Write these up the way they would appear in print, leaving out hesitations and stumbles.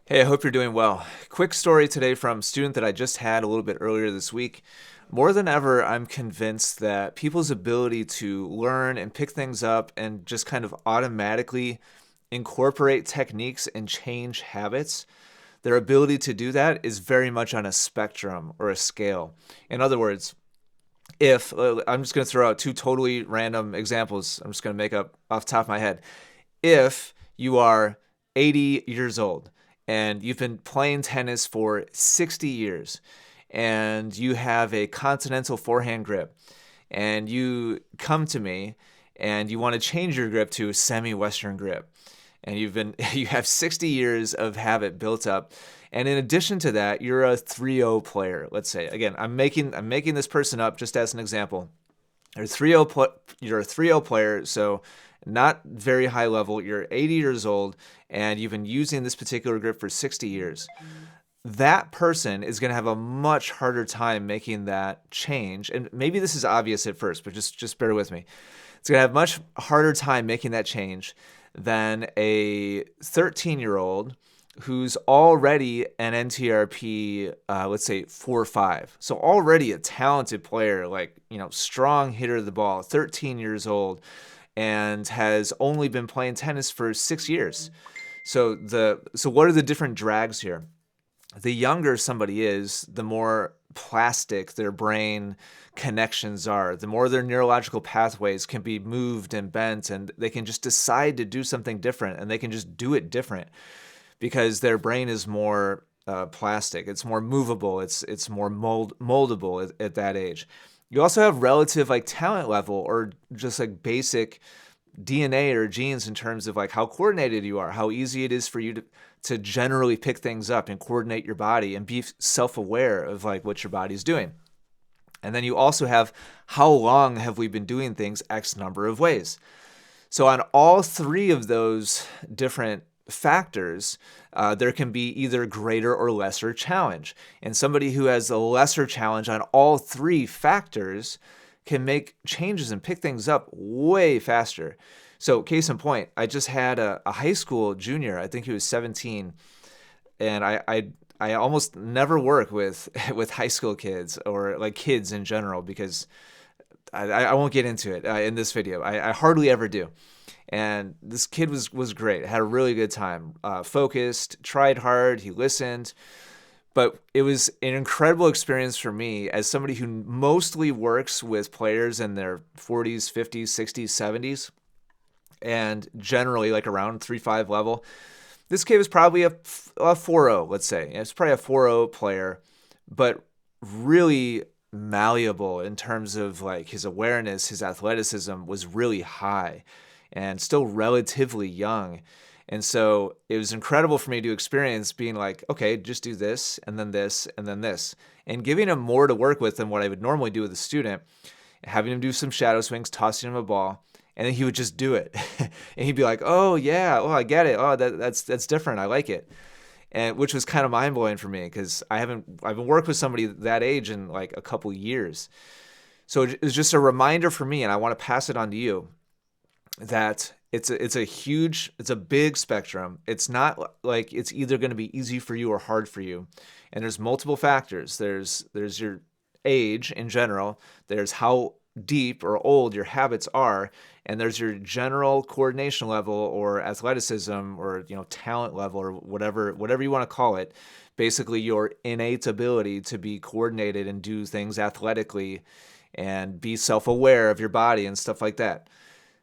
Hey, I hope you're doing well. Quick story today from a student that I just had a little bit earlier this week. More than ever, I'm convinced that people's ability to learn and pick things up and just kind of automatically incorporate techniques and change habits, their ability to do that is very much on a spectrum or a scale. In other words, if I'm just going to throw out two totally random examples, I'm just going to make up off the top of my head. If you are 80 years old and you've been playing tennis for 60 years and you have a continental forehand grip and you come to me and you want to change your grip to a semi-western grip and you have 60 years of habit built up, and in addition to that you're a 3-0 player, let's say. Again, I'm making this person up just as an example. You're a 3-0 player, so not very high level. You're 80 years old and you've been using this particular grip for 60 years. That person is going to have a much harder time making that change. And maybe this is obvious at first, but just bear with me. It's going to have much harder time making that change than a 13-year-old who's already an NTRP, let's say 4 or 5. So already a talented player, like, strong hitter of the ball, 13 years old, and has only been playing tennis for 6 years. So what are the different drags here? The younger somebody is, the more plastic their brain connections are, the more their neurological pathways can be moved and bent, and they can just decide to do something different, and they can just do it different because their brain is more plastic. It's more movable. It's more moldable at that age. You also have relative like talent level or just like basic DNA or genes in terms of like how coordinated you are, how easy it is for you to generally pick things up and coordinate your body and be self-aware of like what your body's doing. And then you also have how long have we been doing things X number of ways. So on all three of those different factors, there can be either greater or lesser challenge. And somebody who has a lesser challenge on all three factors can make changes and pick things up way faster. So case in point, I just had a high school junior, I think he was 17, and I almost never work with with high school kids or like kids in general because I won't get into it in this video. I hardly ever do. And this kid was great. Had a really good time. Focused, tried hard. He listened. But it was an incredible experience for me as somebody who mostly works with players in their 40s, 50s, 60s, 70s, and generally like around 3-5 level. This kid was probably a 4-0, let's say. It's probably a 4-0 player, but really malleable in terms of like his awareness, his athleticism was really high and still relatively young. And so it was incredible for me to experience being like, okay, just do this and then this and then this, and giving him more to work with than what I would normally do with a student, having him do some shadow swings, tossing him a ball, and then he would just do it. And he'd be like, oh yeah, oh I get it. Oh, that's different. I like it. And which was kind of mind blowing for me because I've been working with somebody that age in like a couple years. So it was just a reminder for me, and I want to pass it on to you that it's a big spectrum. It's not like it's either going to be easy for you or hard for you. And there's multiple factors. There's your age in general. There's how deep or old your habits are, and there's your general coordination level or athleticism or talent level or whatever you want to call it. Basically your innate ability to be coordinated and do things athletically and be self-aware of your body and stuff like that.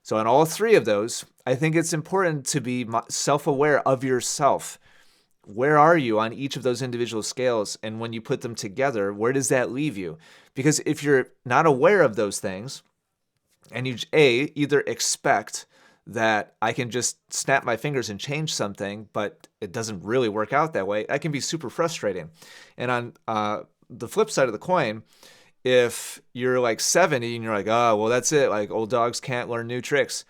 So on all three of those, I think it's important to be self-aware of yourself. Where are you on each of those individual scales? And when you put them together, where does that leave you? Because if you're not aware of those things, and you either expect that I can just snap my fingers and change something, but it doesn't really work out that way, that can be super frustrating. And on the flip side of the coin, if you're like 70 and you're like, oh, well, that's it. Like old dogs can't learn new tricks.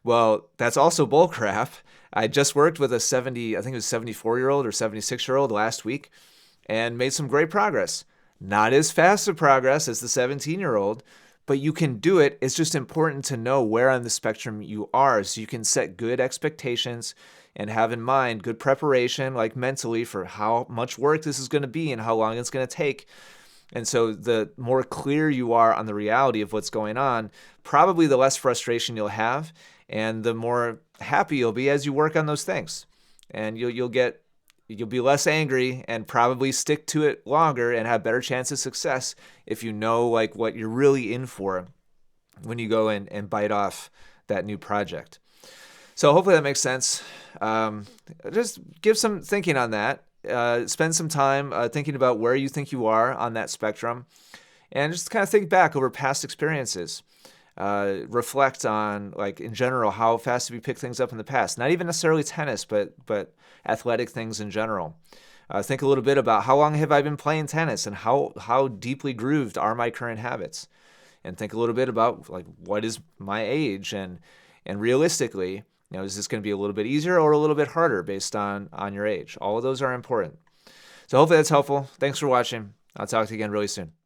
Well, that's also bullcrap. I just worked with a 70, I think it was 74-year-old or 76-year-old last week and made some great progress. Not as fast of progress as the 17-year-old, but you can do it. It's just important to know where on the spectrum you are so you can set good expectations and have in mind good preparation, like mentally, for how much work this is going to be and how long it's going to take. And so the more clear you are on the reality of what's going on, probably the less frustration you'll have and the more happy you'll be as you work on those things. And you'll be less angry and probably stick to it longer and have better chance of success if you know like what you're really in for when you go in and bite off that new project. So hopefully that makes sense. Just give some thinking on that. Spend some time thinking about where you think you are on that spectrum, and just kind of think back over past experiences. Reflect on, like, in general, how fast have you picked things up in the past? Not even necessarily tennis, but athletic things in general. Think a little bit about how long have I been playing tennis and how deeply grooved are my current habits? And think a little bit about, like, what is my age, and realistically, is this going to be a little bit easier or a little bit harder based on your age? All of those are important. So hopefully that's helpful. Thanks for watching. I'll talk to you again really soon.